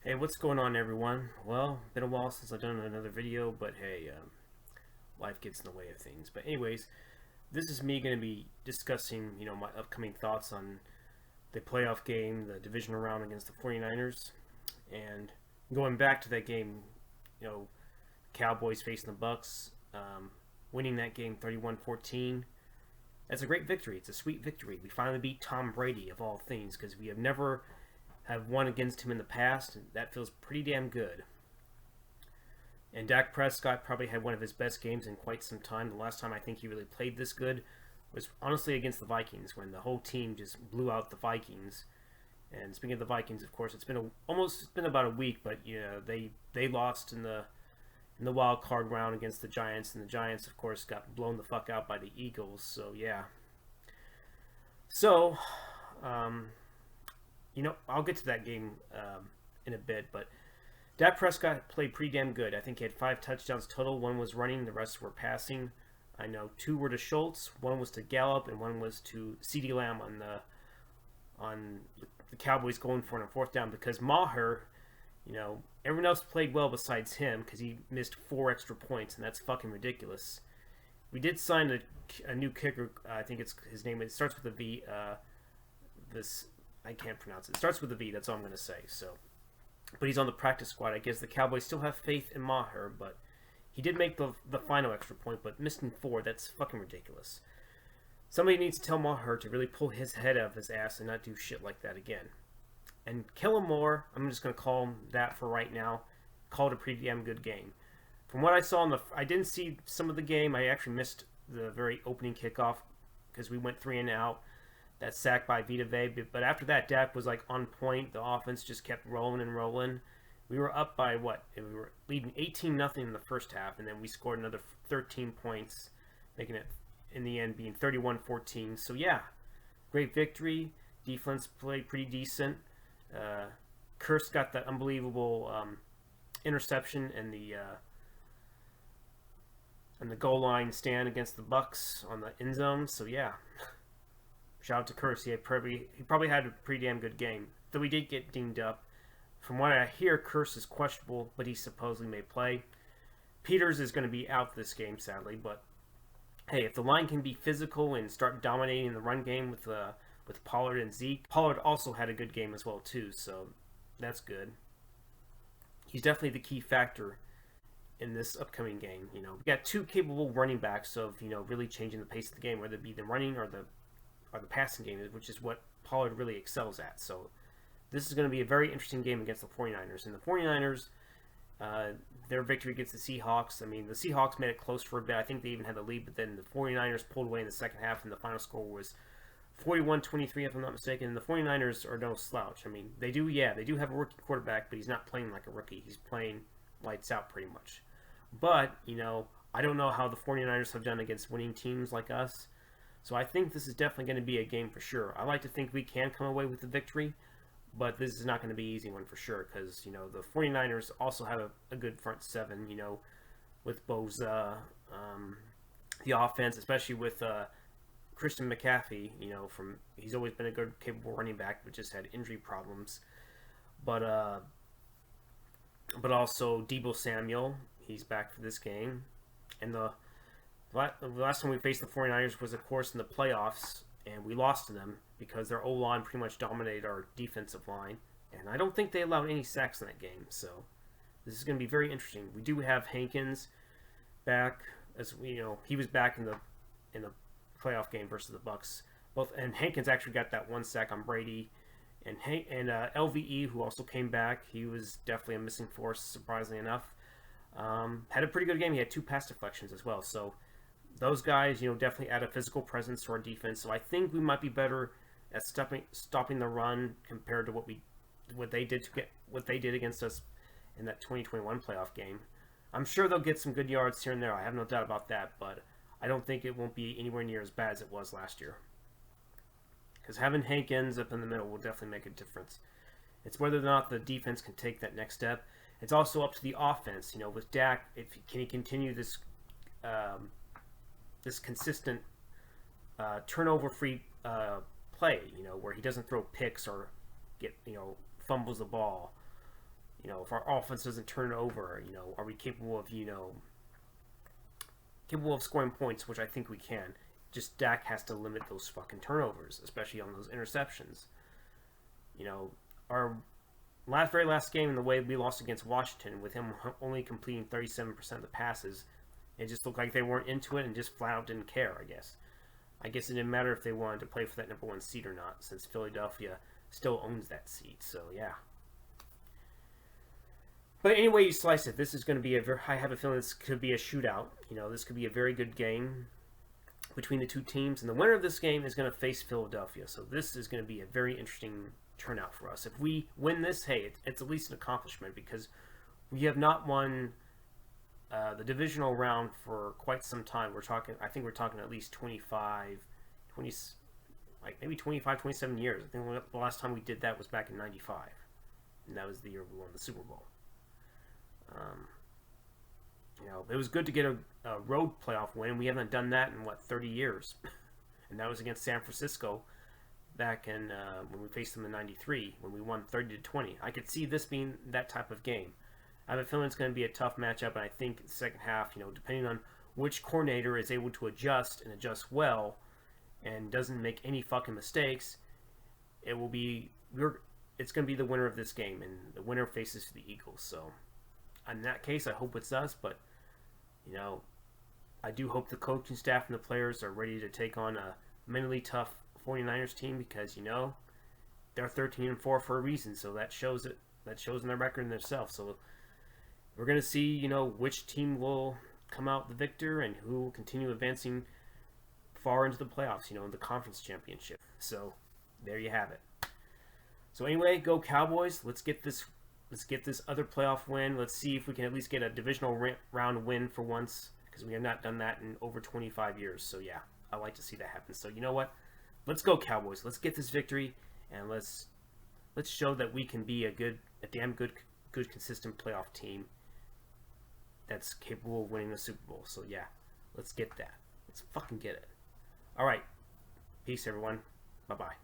Hey, what's going on, everyone? Well, been a while since I've done another video, but hey, life gets in the way of things. But anyways, this is me going to be discussing, my upcoming thoughts on the playoff game, the divisional round against the 49ers, and going back to that game, Cowboys facing the Bucks, winning that game 31-14. That's a great victory. It's a sweet victory. We finally beat Tom Brady, of all things, because we have won against him in the past, and that feels pretty damn good. And Dak Prescott probably had one of his best games in quite some time. The last time I think he really played this good was honestly against the Vikings, when the whole team just blew out the Vikings. And speaking of the Vikings, of course, it's been about a week, but they lost in the wild card round against the Giants, and the Giants, of course, got blown the fuck out by the Eagles. So yeah. So, I'll get to that game in a bit, but Dak Prescott played pretty damn good. I think he had 5 touchdowns total. 1 was running, the rest were passing. I know 2 were to Schultz, 1 was to Gallup, and 1 was to CeeDee Lamb on the Cowboys going for it on 4th down, because Maher, everyone else played well besides him because he missed 4 extra points, and that's fucking ridiculous. We did sign a new kicker. I think his name. It starts with a V. I can't pronounce it. It starts with a V. That's all I'm going to say. So, but he's on the practice squad. I guess the Cowboys still have faith in Maher, but he did make the final extra point, but missing 4. That's fucking ridiculous. Somebody needs to tell Maher to really pull his head out of his ass and not do shit like that again. And Kellen Moore, I'm just going to call him that for right now, called a pretty damn good game. From what I saw I didn't see some of the game. I actually missed the very opening kickoff because we went 3 and out. That sack by Vita Vea, but after that, Dak was like on point. The offense just kept rolling and rolling. We were up by what? We were leading 18-0 in the first half, and then we scored another 13 points, making it in the end being 31-14. So yeah, great victory. Defense played pretty decent. Kurse got that unbelievable interception in the goal line stand against the Bucks on the end zone. So yeah. Shout out to Kurse. He probably had a pretty damn good game. Though he did get dinged up. From what I hear, Kurse is questionable, but he supposedly may play. Peters is going to be out this game, sadly. But hey, if the line can be physical and start dominating the run game with Pollard and Zeke. Pollard also had a good game as well too, so that's good. He's definitely the key factor in this upcoming game. We got 2 capable running backs of really changing the pace of the game, whether it be the running or the passing game, which is what Pollard really excels at. So this is going to be a very interesting game against the 49ers. And the 49ers, their victory against the Seahawks, I mean, the Seahawks made it close for a bit. I think they even had the lead, but then the 49ers pulled away in the second half, and the final score was 41-23, if I'm not mistaken. And the 49ers are no slouch. I mean, they do have a rookie quarterback, but he's not playing like a rookie. He's playing lights out pretty much. But, I don't know how the 49ers have done against winning teams like us. So I think this is definitely going to be a game for sure. I like to think we can come away with the victory, but this is not going to be an easy one for sure because, the 49ers also have a good front 7, with Boza, the offense, especially with Christian McCaffrey, he's always been a good, capable running back, but just had injury problems. But also Deebo Samuel, he's back for this game. And the last time we faced the 49ers was, of course, in the playoffs, and we lost to them because their O-line pretty much dominated our defensive line, and I don't think they allowed any sacks in that game, so this is going to be very interesting. We do have Hankins back, as he was back in the playoff game versus the Bucks. And Hankins actually got that 1 sack on Brady, and LVE, who also came back, he was definitely a missing force, surprisingly enough. Had a pretty good game. He had 2 pass deflections as well, so those guys, definitely add a physical presence to our defense. So I think we might be better at stopping the run compared to what they did against us in that 2021 playoff game. I'm sure they'll get some good yards here and there. I have no doubt about that, but I don't think it won't be anywhere near as bad as it was last year. Because having Hankins up in the middle will definitely make a difference. It's whether or not the defense can take that next step. It's also up to the offense. With Dak, can he continue this consistent turnover-free play, where he doesn't throw picks or fumbles the ball, If our offense doesn't turn over, are we capable of, capable of scoring points, which I think we can. Just Dak has to limit those fucking turnovers, especially on those interceptions. Our very last game, the way we lost against Washington, with him only completing 37% of the passes, it just looked like they weren't into it and just flat out didn't care, I guess. I guess it didn't matter if they wanted to play for that #1 seed or not, since Philadelphia still owns that seat. So, yeah. But anyway you slice it, this is going to be I have a feeling this could be a shootout. This could be a very good game between the two teams. And the winner of this game is going to face Philadelphia. So this is going to be a very interesting turnout for us. If we win this, hey, it's at least an accomplishment, because we have not won the divisional round for quite some time. I think we're talking at least 25, maybe 25, 27 years. I think the last time we did that was back in 95. And that was the year we won the Super Bowl. It was good to get a road playoff win. We haven't done that in 30 years, and that was against San Francisco back in when we faced them in '93 when we won 30-20. I could see this being that type of game. I have a feeling it's going to be a tough matchup, and I think the second half, depending on which coordinator is able to adjust well, and doesn't make any fucking mistakes, it's going to be the winner of this game, and the winner faces the Eagles. So. In that case, I hope it's us, but, I do hope the coaching staff and the players are ready to take on a mentally tough 49ers team, because, they're 13-4 for a reason, so that shows in their record in themselves. So we're going to see, which team will come out the victor and who will continue advancing far into the playoffs, in the conference championship. So there you have it. So anyway, go Cowboys. Let's get this other playoff win. Let's see if we can at least get a divisional round win for once, because we have not done that in over 25 years. So yeah, I like to see that happen. So you know what? Let's go Cowboys. Let's get this victory, and let's show that we can be a damn good, consistent playoff team that's capable of winning the Super Bowl. So yeah, let's get that. Let's fucking get it. All right. Peace, everyone. Bye-bye.